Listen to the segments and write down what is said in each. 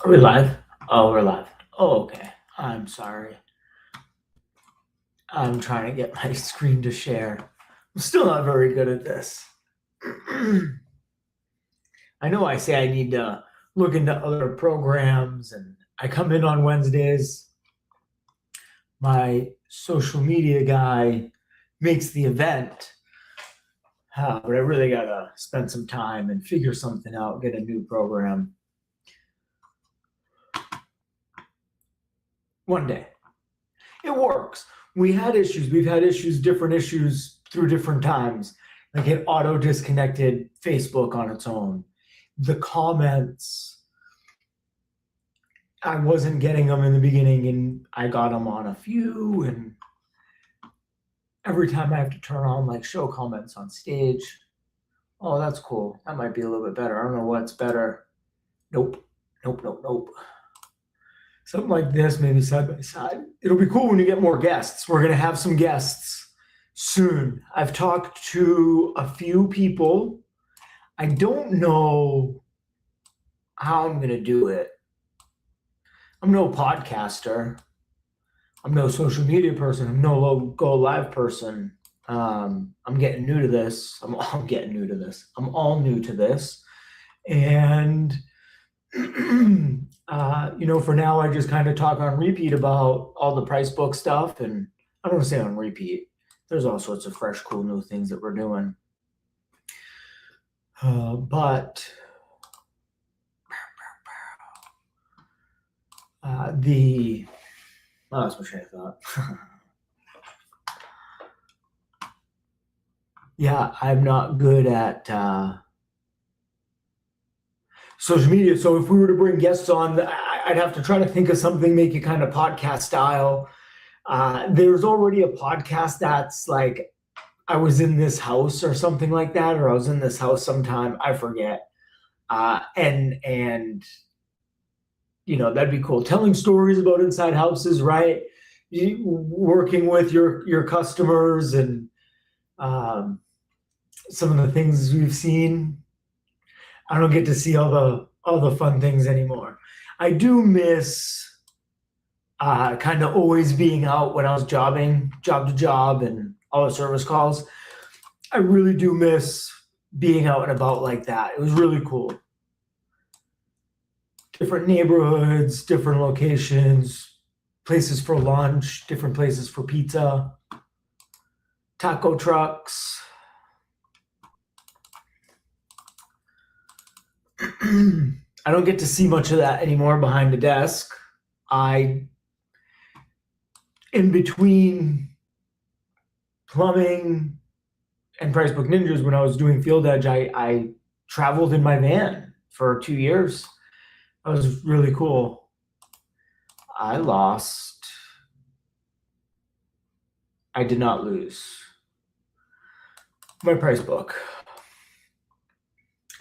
Are we live? Oh, we're live. Oh, okay. I'm sorry. I'm trying to get my screen to share. I'm still not very good at this. I know I say I need to look into other programs, and I come in on Wednesdays. My social media guy makes the event, but I really got to spend some time and figure something out, get a new program. One day. It works. We had issues. We've had issues, different issues through different times. Like it auto disconnected Facebook on its own. The comments, I wasn't getting them in the beginning, and I got them on a few. And every time I have to turn on like show comments on stage, oh, that's cool. That might be a little bit better. I don't know what's better. Nope. Something like this, maybe side by side. It'll be cool when you get more guests. We're going to have some guests soon. I've talked to a few people. I don't know how I'm going to do it. I'm no podcaster. I'm no social media person. I'm no go live person. I'm getting new to this. I'm all new to this. And for now, I just kind of talk on repeat about all the price book stuff. And I don't want to say on repeat. There's all sorts of fresh, cool new things that we're doing. But I lost my train of thought. Yeah, I'm not good at social media. So if we were to bring guests on, I'd have to try to think of something, make it kind of podcast style. There's already a podcast that's like, I was in this house or something like that, or I was in this house sometime, I forget. And that'd be cool. Telling stories about inside houses, right? Working with your customers and some of the things we've seen. I don't get to see all the fun things anymore. I do miss kind of always being out when I was job to job and all the service calls. I really do miss being out and about like that. It was really cool. Different neighborhoods, different locations, places for lunch, different places for pizza, taco trucks. I don't get to see much of that anymore behind the desk. In between plumbing and Pricebook Ninjas, when I was doing Field Edge, I traveled in my van for 2 years. That was really cool. I did not lose my price book.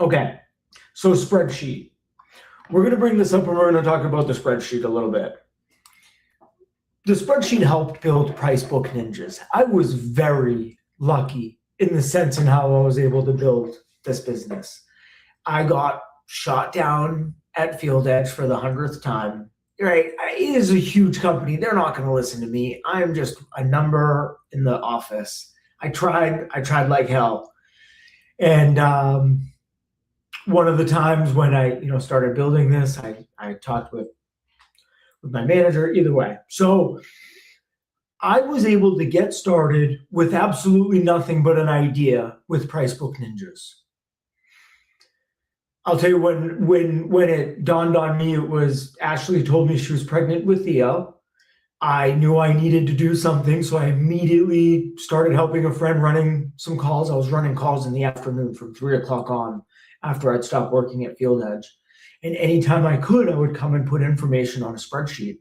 Okay, so spreadsheet. We're going to bring this up and we're going to talk about the spreadsheet a little bit. The spreadsheet helped build Pricebook Ninjas. I was very lucky in the sense in how I was able to build this business. I got shot down at Field Edge for the 100th time. Right? It is a huge company. They're not going to listen to me. I'm just a number in the office. I tried like hell. And one of the times when I started building this, I talked with my manager, either way. So I was able to get started with absolutely nothing but an idea with Pricebook Ninjas. I'll tell you when it dawned on me, it was Ashley told me she was pregnant with Theo. I knew I needed to do something, so I immediately started helping a friend running some calls. I was running calls in the afternoon from 3 o'clock on after I'd stopped working at Field Edge. And anytime I could, I would come and put information on a spreadsheet.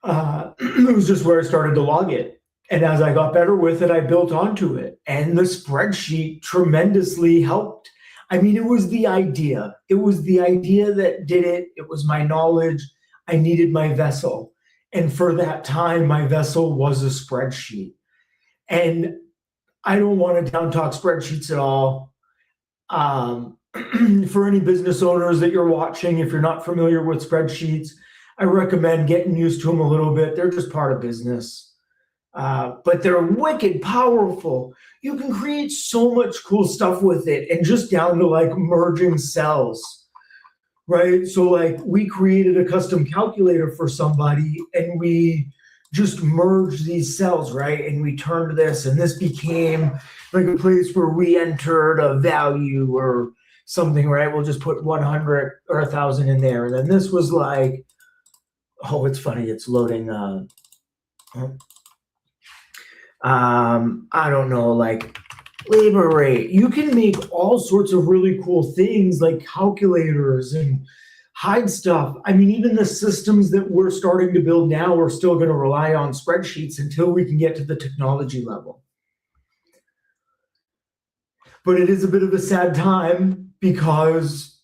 It was just where I started to log it. And as I got better with it, I built onto it. And the spreadsheet tremendously helped. I mean, it was the idea. It was the idea that did it. It was my knowledge. I needed my vessel. And for that time, my vessel was a spreadsheet. And I don't want to down talk spreadsheets at all. for any business owners that you're watching, if you're not familiar with spreadsheets, I recommend getting used to them a little bit. They're just part of business. But they're wicked powerful. You can create so much cool stuff with it, and just down to like merging cells, right? So like we created a custom calculator for somebody, and we just merged these cells, right? And we turned this, and this became like a place where we entered a value or something, right? We'll just put 100 or 1,000 in there. And then this was like, oh, it's funny. It's loading. I don't know, like labor rate. You can make all sorts of really cool things like calculators and hide stuff. I mean, even the systems that we're starting to build now, we're still going to rely on spreadsheets until we can get to the technology level. But it is a bit of a sad time because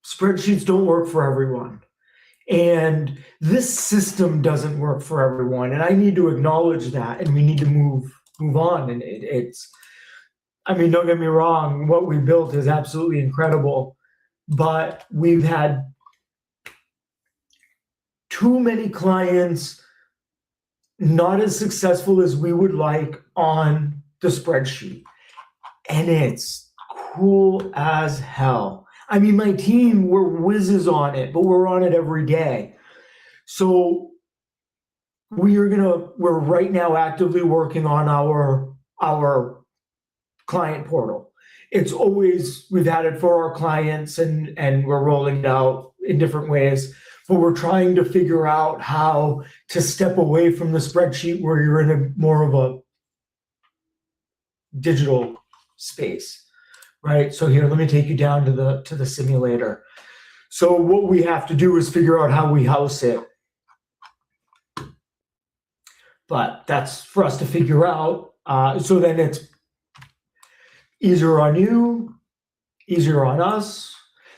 spreadsheets don't work for everyone. And this system doesn't work for everyone. And I need to acknowledge that, and we need to move on. And I mean, don't get me wrong, what we built is absolutely incredible, but we've had too many clients not as successful as we would like on the spreadsheet. And it's cool as hell. I mean, my team, we're whizzes on it, but we're on it every day. So we're right now actively working on our client portal. It's always, we've had it for our clients, and we're rolling it out in different ways, but we're trying to figure out how to step away from the spreadsheet where you're in a more of a digital space. Right. So here, let me take you down to the simulator. So what we have to do is figure out how we house it. But that's for us to figure out. So then it's easier on you, easier on us.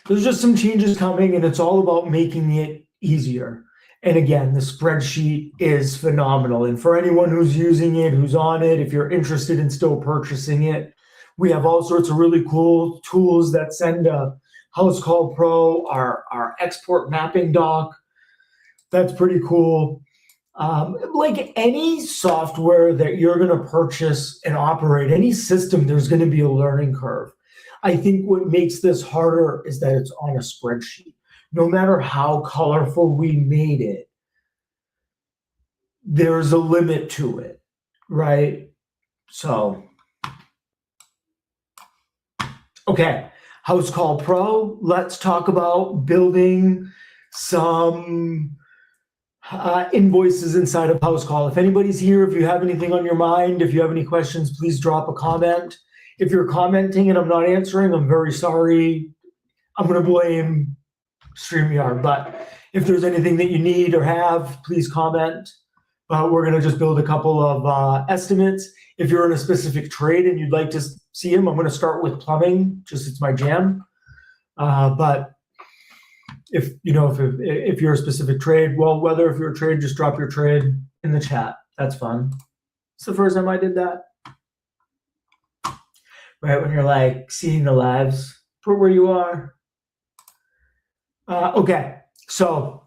There's just some changes coming, and it's all about making it easier. And again, the spreadsheet is phenomenal. And for anyone who's using it, who's on it, if you're interested in still purchasing it, we have all sorts of really cool tools that send a Housecall Pro, our export mapping doc. That's pretty cool. Like any software that you're going to purchase and operate, any system, there's going to be a learning curve. I think what makes this harder is that it's on a spreadsheet. No matter how colorful we made it, there's a limit to it, right? So, okay, Housecall Pro, let's talk about building some invoices inside of Housecall. If anybody's here, if you have anything on your mind, if you have any questions, please drop a comment. If you're commenting and I'm not answering, I'm very sorry. I'm going to blame StreamYard, but if there's anything that you need or have, please comment. We're going to just build a couple of estimates. If you're in a specific trade and you'd like to see them, I'm going to start with plumbing, just it's my jam. But if you're a specific trade, well, whether if you're a trade, just drop your trade in the chat. That's fun. It's the first time I did that. Right, when you're like seeing the lives, put where you are. Okay, so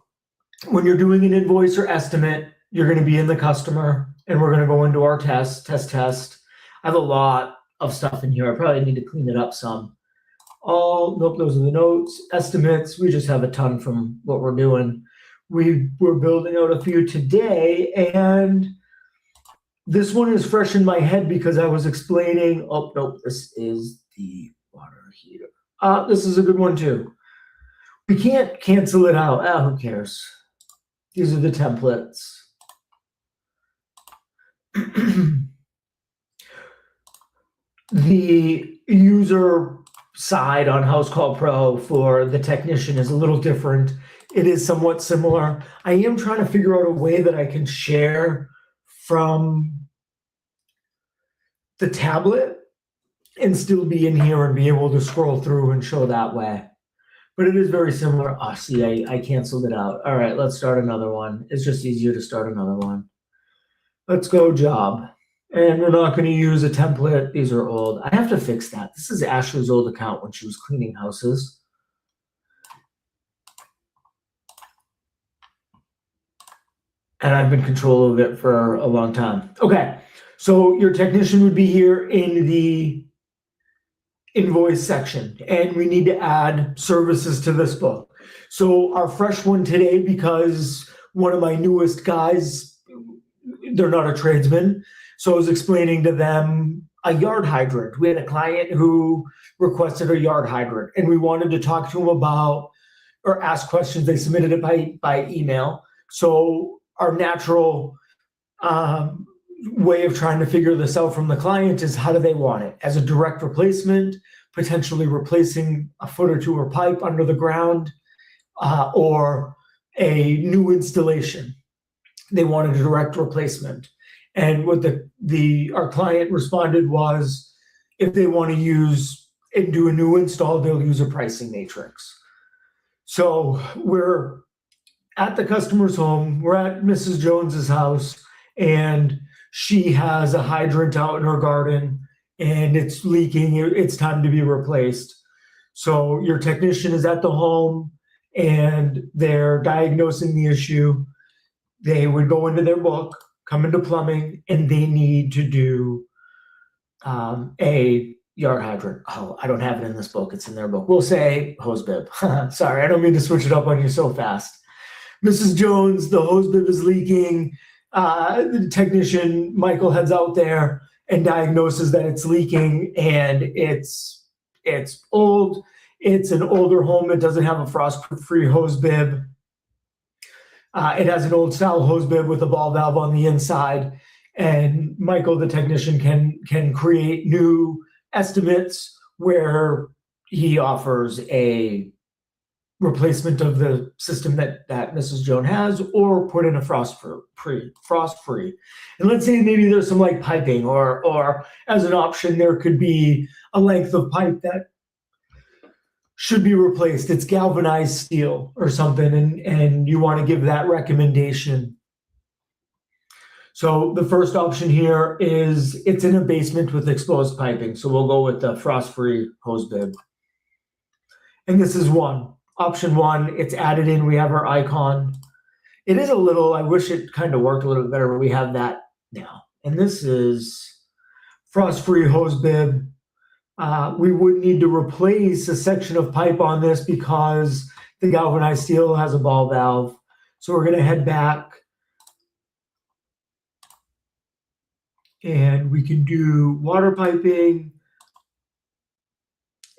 when you're doing an invoice or estimate, you're going to be in the customer, and we're going to go into our test. I have a lot of stuff in here. I probably need to clean it up some. Oh, nope, those are the notes. Estimates, we just have a ton from what we're doing. We're building out a few today, and this one is fresh in my head because I was explaining, oh, nope, this is the water heater. This is a good one too. We can't cancel it out. Who cares? These are the templates. The user side on Housecall Pro for the technician is a little different. It is somewhat similar. I am trying to figure out a way that I can share from the tablet and still be in here and be able to scroll through and show that way. But it is very similar. Oh, see, I canceled it out. All right, let's start another one. It's just easier to start another one. Let's go job. And we're not going to use a template. These are old. I have to fix that. This is Ashley's old account when she was cleaning houses. And I've been in control of it for a long time. Okay, so your technician would be here in the invoice section, and we need to add services to this book. So our fresh one today, because one of my newest guys, they're not a tradesman, so I was explaining to them a yard hydrant. We had a client who requested a yard hydrant, and we wanted to talk to him about or ask questions. They submitted it by email. So our natural way of trying to figure this out from the client is, how do they want it? As a direct replacement, potentially replacing a foot or two of pipe under the ground, or a new installation. They wanted a direct replacement. And what our client responded was, if they want to use and do a new install, they'll use a pricing matrix. So we're at the customer's home, we're at Mrs. Jones's house, and she has a hydrant out in her garden and it's leaking. It's time to be replaced. So your technician is at the home and they're diagnosing the issue. They would go into their book, come into plumbing, and they need to do a yard hydrant. Oh, I don't have it in this book. It's in their book. We'll say hose bib. Sorry, I don't mean to switch it up on you so fast. Mrs. Jones, the hose bib is leaking. The technician, Michael, heads out there and diagnoses that it's leaking, and it's old. It's an older home. It doesn't have a frost-free hose bib. It has an old style hose bib with a ball valve on the inside. And Michael, the technician, can create new estimates where he offers a replacement of the system that Mrs. Jones has, or put in a frost free. And let's say maybe there's some like piping, or as an option, there could be a length of pipe that should be replaced. It's galvanized steel or something, and you want to give that recommendation. So the first option here is, it's in a basement with exposed piping. So we'll go with the frost-free hose bib. And this is option one. It's added in. We have our icon. It is a little, I wish it kind of worked a little bit better, but we have that now. And this is frost-free hose bib. We would need to replace a section of pipe on this because the galvanized steel has a ball valve. So we're going to head back. And we can do water piping.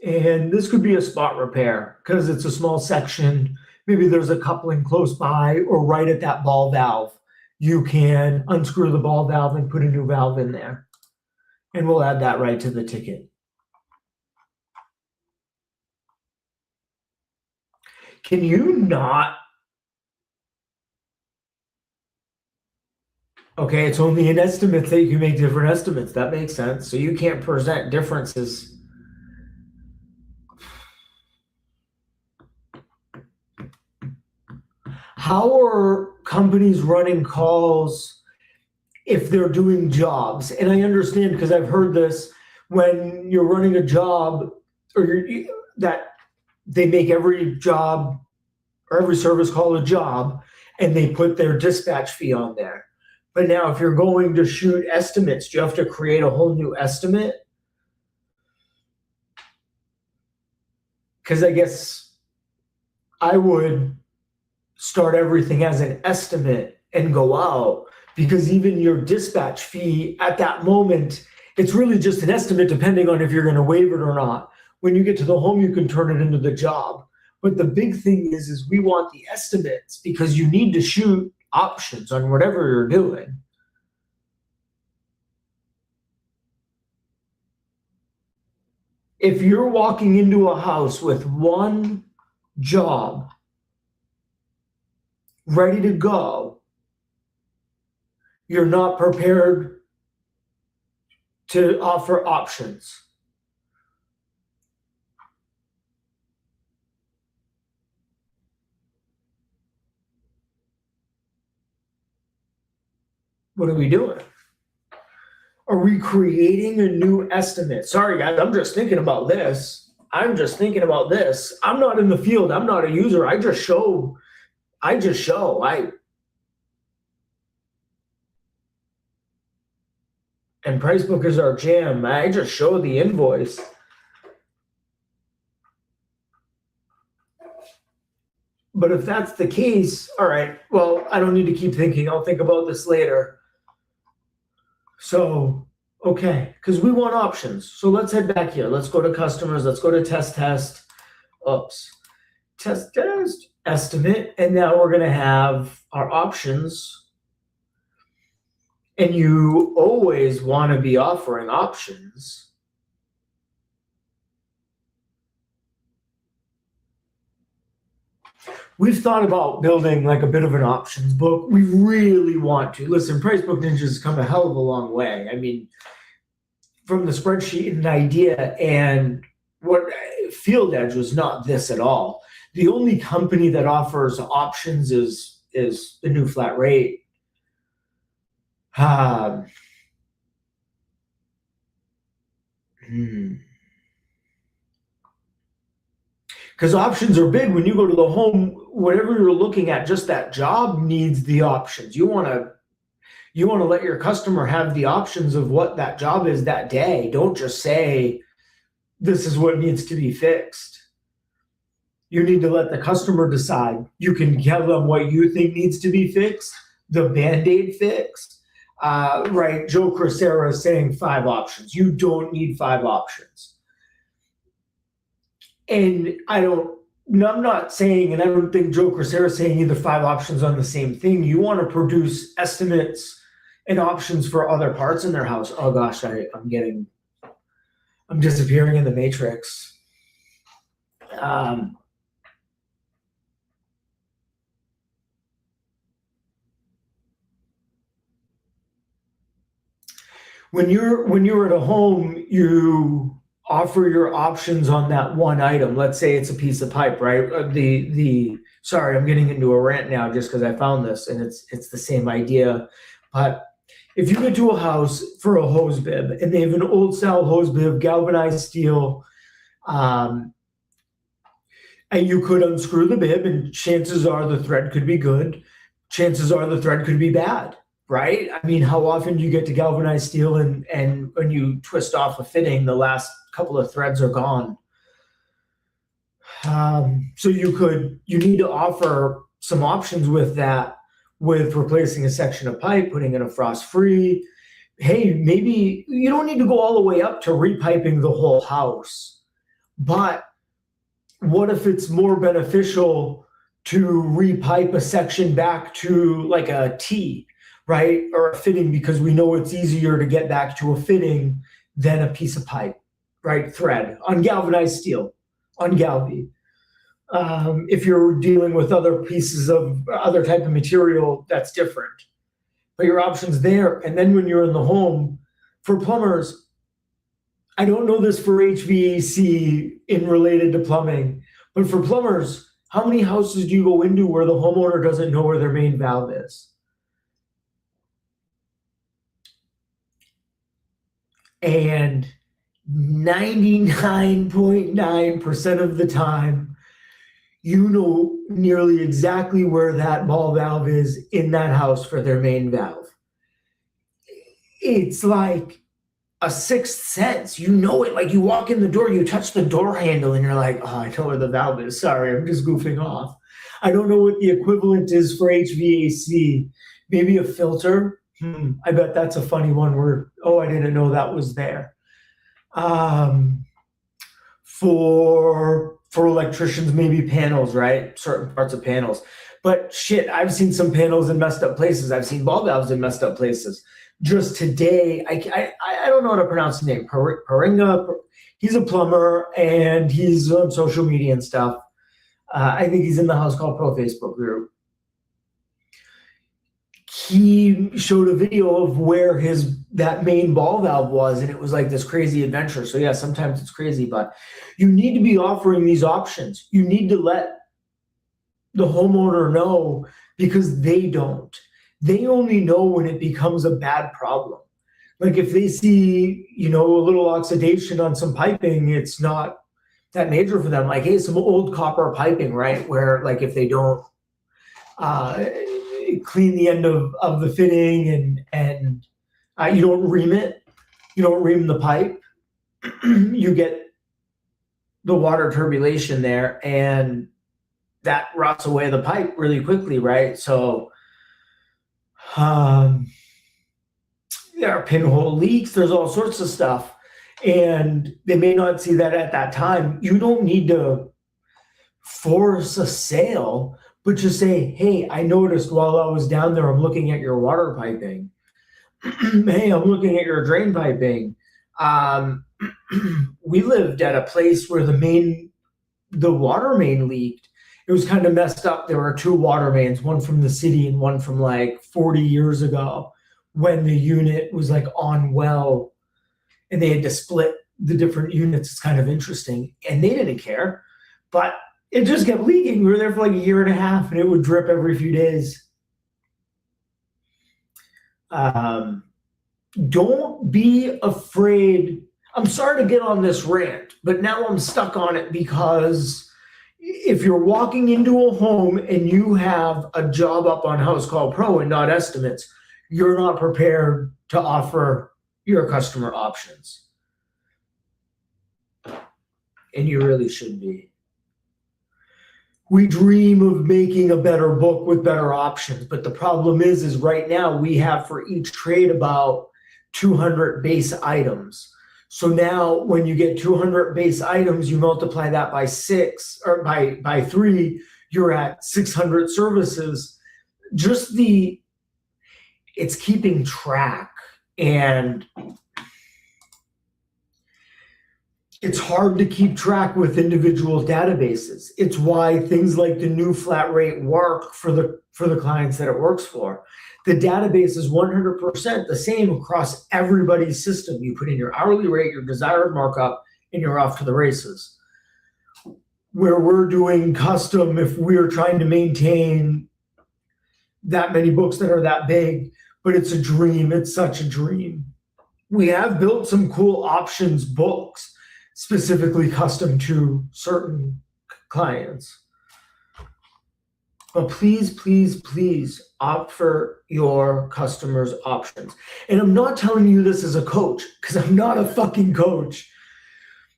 And this could be a spot repair because it's a small section. Maybe there's a coupling close by or right at that ball valve. You can unscrew the ball valve and put a new valve in there. And we'll add that right to the ticket. Can you not? Okay, it's only an estimate that you can make different estimates. That makes sense. So you can't present differences. How are companies running calls if they're doing jobs? And I understand, because I've heard this, when you're running a job, or that they make every job or every service call a job, and they put their dispatch fee on there. But now if you're going to shoot estimates, do you have to create a whole new estimate? Because I guess I would start everything as an estimate and go out, because even your dispatch fee at that moment, it's really just an estimate depending on if you're going to waive it or not. When you get to the home, you can turn it into the job. But the big thing is we want the estimates, because you need to shoot options on whatever you're doing. If you're walking into a house with one job ready to go, you're not prepared to offer options. What are we doing? Are we creating a new estimate? Sorry, guys, I'm just thinking about this. I'm not in the field. I'm not a user. I just show. And Pricebook is our jam. I just show the invoice. But if that's the case, all right, well, I don't need to keep thinking. I'll think about this later. So, okay, because we want options. So let's head back here. Let's go to customers. Let's go to test, estimate. And now we're going to have our options. And you always want to be offering options. We've thought about building like a bit of an options book. We really want to. Listen, Pricebook Ninjas has come a hell of a long way. I mean, from the spreadsheet and idea, and what Field Edge was not this at all. The only company that offers options is the new flat rate. Because options are big. When you go to the home, whatever you're looking at, just that job needs the options. You want to let your customer have the options of what that job is that day. Don't just say, this is what needs to be fixed. You need to let the customer decide. You can tell them what you think needs to be fixed, the Band-Aid fix. Right, Joe Crisera is saying 5 options. You don't need 5 options. And I'm not saying, and I don't think Joe Crisera is saying either 5 options on the same thing. You want to produce estimates and options for other parts in their house. Oh gosh, I'm disappearing in the matrix. When you're at a home, you offer your options on that one item. Let's say it's a piece of pipe, right? Sorry, I'm getting into a rant now just because I found this, and it's the same idea. But if you get to a house for a hose bib and they have an old style hose bib, galvanized steel, and you could unscrew the bib, and chances are the thread could be good. Chances are the thread could be bad, right? I mean, how often do you get to galvanized steel and when you twist off a fitting, the last couple of threads are gone. So you need to offer some options with that, with replacing a section of pipe, putting in a frost-free. Hey, maybe you don't need to go all the way up to repiping the whole house, but what if it's more beneficial to repipe a section back to like a T, right? Or a fitting, because we know it's easier to get back to a fitting than a piece of pipe. Right, thread on galvanized steel, on Galvi. If you're dealing with other pieces of other type of material, that's different. But your options there. And then when you're in the home, for plumbers, I don't know this for HVAC in related to plumbing, but for plumbers, how many houses do you go into where the homeowner doesn't know where their main valve is? And 99.9% of the time, you know nearly exactly where that ball valve is in that house for their main valve. It's like a sixth sense. You know it. Like you walk in the door, you touch the door handle, and you're like, oh, I know where the valve is. Sorry, I'm just goofing off. I don't know what the equivalent is for HVAC. Maybe a filter. I bet that's a funny one where, oh, I didn't know that was there. For electricians, maybe panels, right? Certain parts of panels. But shit, I've seen some panels in messed up places. I've seen ball valves in messed up places. Just today, I don't know how to pronounce the name. Paringa, he's a plumber and he's on social media and stuff. I think he's in the Housecall Pro Facebook group. He showed a video of where that main ball valve was, and it was like this crazy adventure. So yeah, sometimes it's crazy, but you need to be offering these options. You need to let the homeowner know, because they don't. They only know when it becomes a bad problem. Like if they see, a little oxidation on some piping, it's not that major for them. Like, hey, some old copper piping, right? Where like if they don't clean the end of the fitting and you don't ream it, you don't ream the pipe, you get the water turbulation there, and that rots away the pipe really quickly, right? So there are pinhole leaks, there's all sorts of stuff, and they may not see that at that time. You don't need to force a sale, but just say, hey, I noticed while I was down there, I'm looking at your water piping. Hey, I'm looking at your drain piping. We lived at a place where the water main leaked. It was kind of messed up. There were two water mains, one from the city and one from like 40 years ago when the unit was like on well, and they had to split the different units. It's kind of interesting. And they didn't care, but it just kept leaking. We were there for like a year and a half, and it would drip every few days. Don't be afraid. I'm sorry to get on this rant, but now I'm stuck on it because if you're walking into a home and you have a job up on Housecall Pro and not estimates, you're not prepared to offer your customer options. And you really should be. We dream of making a better book with better options, but the problem is right now we have for each trade about 200 base items. So now when you get 200 base items, you multiply that by 6 or by 3, you're at 600 services. It's keeping track, and it's hard to keep track with individual databases. It's why things like the new flat rate work for the clients that it works for. The database is 100% the same across everybody's system. You put in your hourly rate, your desired markup, and you're off to the races. Where we're doing custom, if we're trying to maintain that many books that are that big, but it's a dream. It's such a dream. We have built some cool options books specifically custom to certain clients. But please, please, please offer your customers options. And I'm not telling you this as a coach, because I'm not a fucking coach.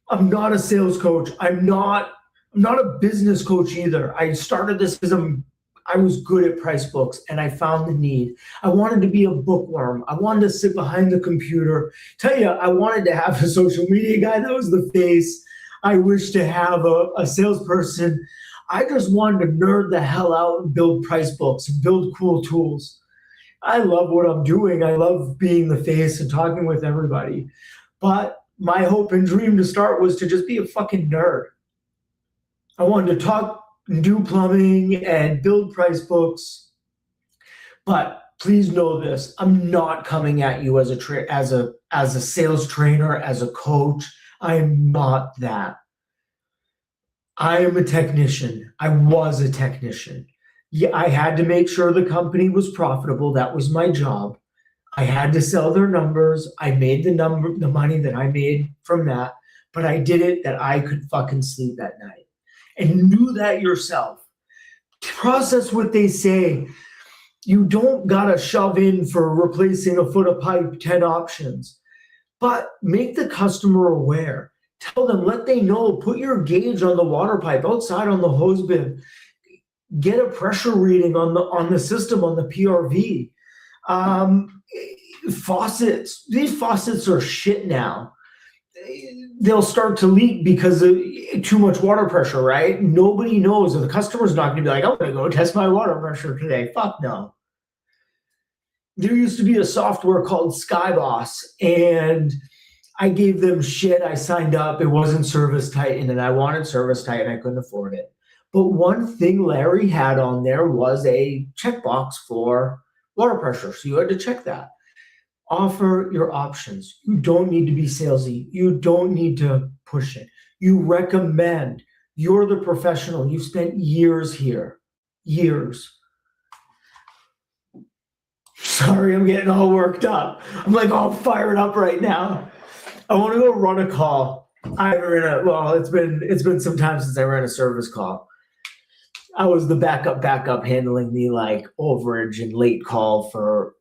I'm not a sales coach. I'm not a business coach either. I started this because I was good at price books and I found the need. I wanted to be a bookworm. I wanted to sit behind the computer. Tell you, I wanted to have a social media guy that was the face. I wished to have a salesperson. I just wanted to nerd the hell out and build price books and build cool tools. I love what I'm doing. I love being the face and talking with everybody. But my hope and dream to start was to just be a fucking nerd. I wanted to talk and do plumbing and build price books. But please know this, I'm not coming at you as a sales trainer, as a coach. I am not that. I am a technician. I was a technician. Yeah, I had to make sure the company was profitable. That was my job. I had to sell their numbers. I made the money that I made from that, but I did it that I could fucking sleep at night. And do that yourself. Process what they say. You don't gotta shove in for replacing a foot of pipe 10 options, but make the customer aware. Tell them, let they know, put your gauge on the water pipe outside on the hose bib. Get a pressure reading on the system, on the PRV. Faucets, these faucets are shit now. They'll start to leak because of too much water pressure, right? Nobody knows. The customer's not gonna be like, I'm gonna go test my water pressure today. Fuck no. There used to be a software called Skyboss, and I gave them shit. I signed up. It wasn't Service Titan, and I wanted Service Titan. I couldn't afford it. But one thing Larry had on there was a checkbox for water pressure. So you had to check that. Offer your options. You don't need to be salesy. You don't need to push it. You recommend. You're the professional. You've spent years here. Years. So Sorry, I'm getting all worked up. I'm like all fired up right now. I want to go run a call. It's been some time since I ran a service call. I was the backup handling the like overage and late call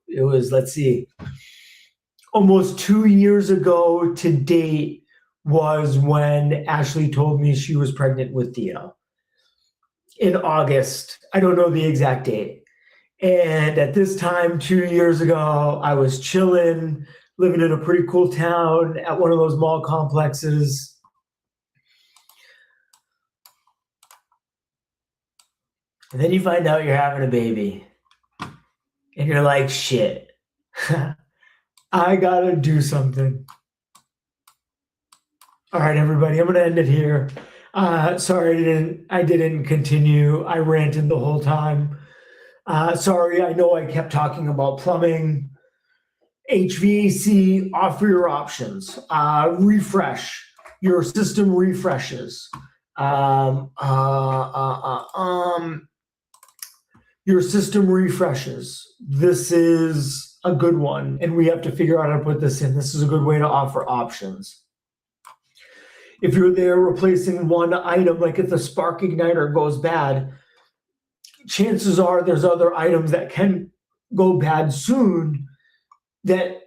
let's see, almost 2 years ago to date was when Ashley told me she was pregnant with Theo in August. I don't know the exact date. And at this time, 2 years ago, I was chilling, living in a pretty cool town at one of those mall complexes. And then you find out you're having a baby. And you're like, shit, I gotta do something. All right, everybody, I'm gonna end it here. Sorry, I didn't continue. I ranted the whole time. Sorry, I know I kept talking about plumbing, HVAC, offer your options, refresh, your system refreshes, your system refreshes. This is a good one, and we have to figure out how to put this in. This is a good way to offer options. If you're there replacing one item, like if the spark igniter goes bad, chances are there's other items that can go bad soon that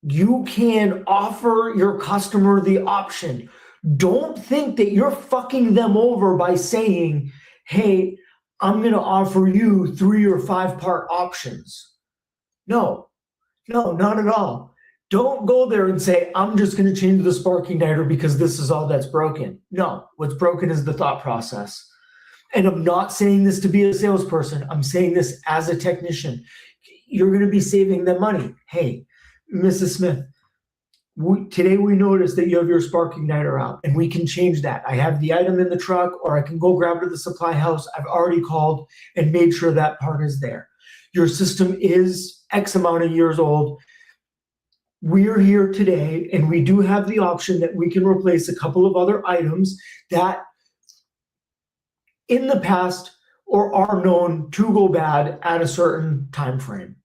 you can offer your customer the option. Don't think that you're fucking them over by saying, hey, I'm going to offer you 3 or 5 part options. No, not at all. Don't go there and say, I'm just going to change the spark igniter because this is all that's broken. No, what's broken is the thought process. And I'm not saying this to be a salesperson. I'm saying this as a technician. You're going to be saving them money. Hey, Mrs. Smith, today we noticed that you have your spark igniter out, and we can change that. I have the item in the truck, or I can go grab it at the supply house. I've already called and made sure that part is there. Your system is X amount of years old. We're here today, and we do have the option that we can replace a couple of other items that in the past or are known to go bad at a certain time frame.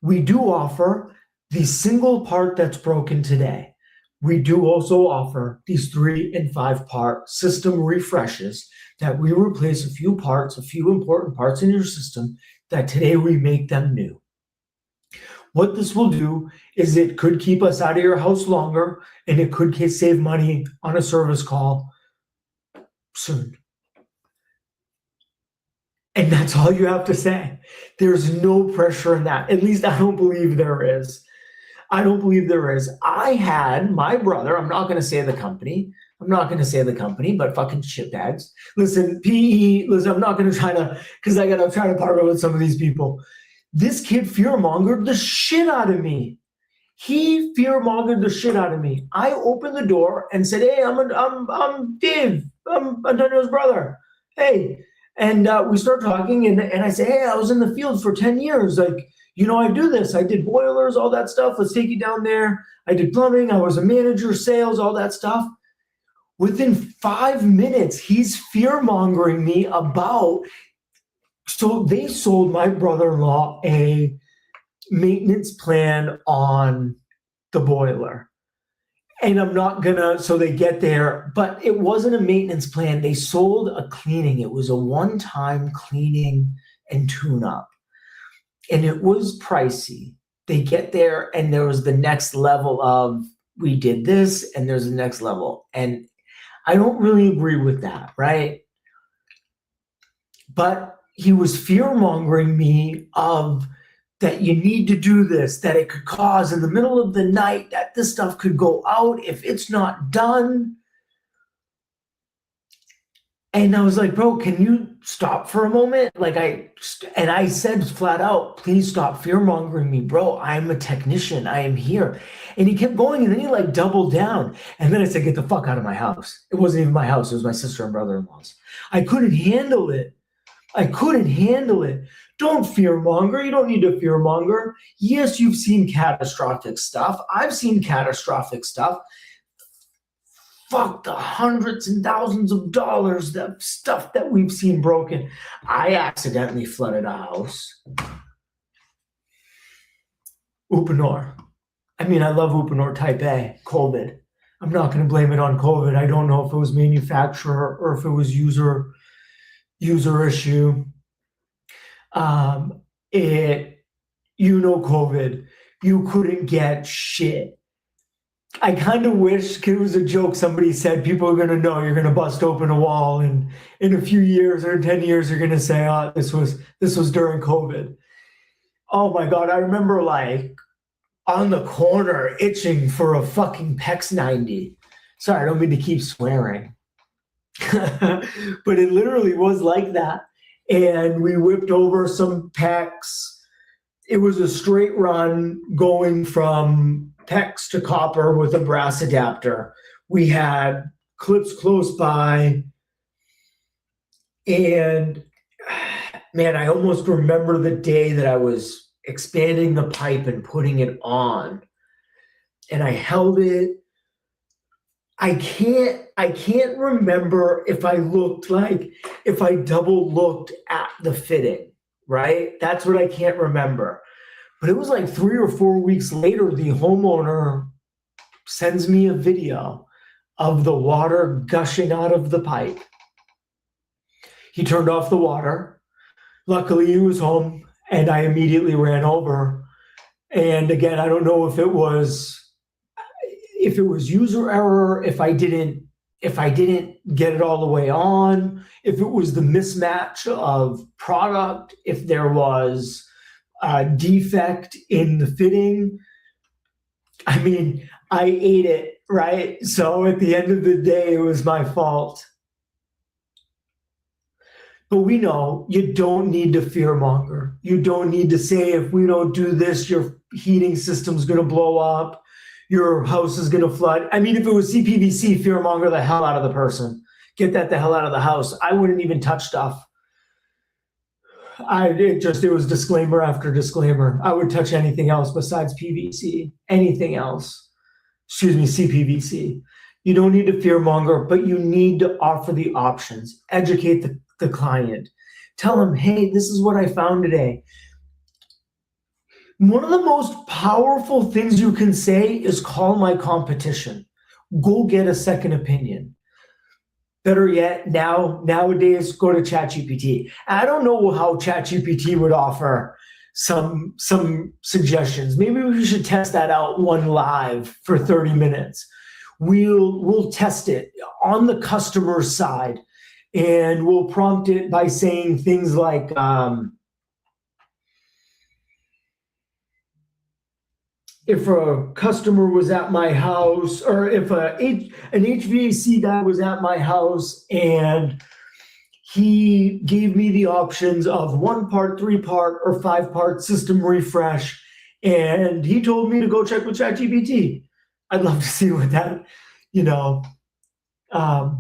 We do offer the single part that's broken today. We do also offer these 3 and 5 part system refreshes that we replace a few important parts in your system that today we make them new. What this will do is it could keep us out of your house longer, and it could save money on a service call soon. And that's all you have to say. There's no pressure in that. At least I don't believe there is. I had my brother, I'm not going to say the company, but fucking shitbags. Listen, I'm not going to try to, because I got to try to partner with some of these people. This kid fear-mongered the shit out of me. He fear-mongered the shit out of me. I opened the door and said, hey, I'm Dave. I'm Antonio's brother. Hey. And we start talking, and I say, hey, I was in the field for 10 years. Like, I do this. I did boilers, all that stuff. Let's take you down there. I did plumbing. I was a manager, sales, all that stuff. Within 5 minutes, he's fear-mongering me about. So they sold my brother-in-law a maintenance plan on the boiler. And I'm not gonna, so they get there, but it wasn't a maintenance plan. They sold a cleaning. It was a one-time cleaning and tune-up. And it was pricey. They get there, and there was the next level of, we did this, and there's the next level. And I don't really agree with that, right? But he was fear-mongering me of that you need to do this, that it could cause in the middle of the night, that this stuff could go out if it's not done. And I was like, bro, can you stop for a moment? And I said flat out, please stop fear-mongering me, bro. I'm a technician. I am here. And he kept going, and then he doubled down. And then I said, get the fuck out of my house. It wasn't even my house. It was my sister and brother-in-law's. I couldn't handle it. Don't fear-monger. You don't need to fear-monger. Yes, you've seen catastrophic stuff. I've seen catastrophic stuff. Fuck the hundreds and thousands of dollars, the stuff that we've seen broken. I accidentally flooded a house. Uponor. I mean, I love Uponor Type A, COVID. I'm not going to blame it on COVID. I don't know if it was manufacturer or if it was user issue. COVID, you couldn't get shit. I kind of wish, it was a joke somebody said, people are going to know you're going to bust open a wall, and in a few years or 10 years you're going to say, oh, this was during COVID. Oh my God, I remember like on the corner itching for a fucking PEX 90. Sorry, I don't mean to keep swearing. But it literally was like that. And we whipped over some PEX. It was a straight run going from PEX to copper with a brass adapter. We had clips close by. And man, I almost remember the day that I was expanding the pipe and putting it on. And I held it. I can't remember if I double looked at the fitting, right? That's what I can't remember. But it was like 3 or 4 weeks later, the homeowner sends me a video of the water gushing out of the pipe. He turned off the water. Luckily, he was home, and I immediately ran over. And again, I don't know if it was user error, if I didn't get it all the way on, if it was the mismatch of product, if there was a defect in the fitting. I mean, I ate it, right? So at the end of the day, it was my fault. But we know you don't need to fearmonger. You don't need to say, if we don't do this, your heating system's going to blow up. Your house is going to flood. I mean, if it was CPVC, fearmonger the hell out of the person. Get that the hell out of the house. I wouldn't even touch stuff. It was disclaimer after disclaimer. I would touch anything else besides PVC. Anything else. CPVC. You don't need to fearmonger, but you need to offer the options. Educate the client. Tell them, hey, this is what I found today. One of the most powerful things you can say is call my competition. Go get a second opinion. Better yet, nowadays, go to ChatGPT. I don't know how ChatGPT would offer some suggestions. Maybe we should test that out one live for 30 minutes. We'll test it on the customer side, and we'll prompt it by saying things like, if a customer was at my house, or if an HVAC guy was at my house and he gave me the options of 1-part, 3-part, or 5-part system refresh, and he told me to go check with ChatGPT. I'd love to see what that,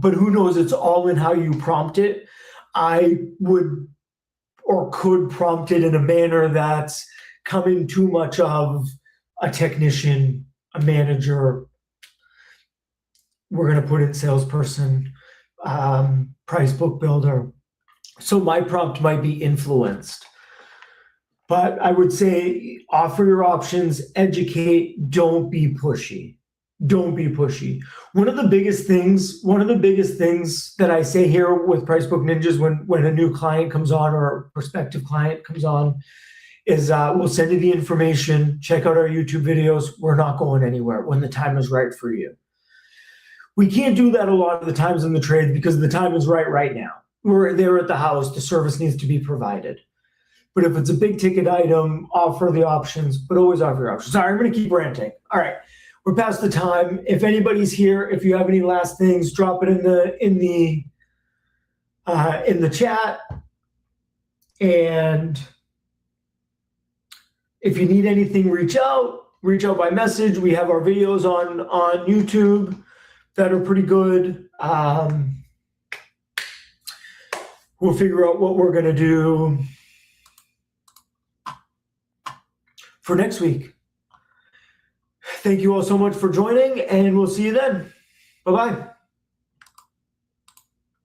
but who knows? It's all in how you prompt it. I would or could prompt it in a manner that's coming too much of a technician, a manager. We're going to put in salesperson, price book builder. So my prompt might be influenced. But I would say offer your options, educate, don't be pushy. Don't be pushy. One of the biggest things that I say here with Pricebook Ninjas when a new client comes on or a prospective client comes on is we'll send you the information, check out our YouTube videos. We're not going anywhere when the time is right for you. We can't do that a lot of the times in the trade because the time is right now. We're there at the house, the service needs to be provided. But if it's a big ticket item, offer the options, but always offer your options. Sorry, I'm gonna keep ranting. All right, we're past the time. If anybody's here, if you have any last things, drop it in the chat. And if you need anything, reach out by message. We have our videos on YouTube that are pretty good. We'll figure out what we're gonna do for next week. Thank you all so much for joining, and we'll see you then. Bye-bye.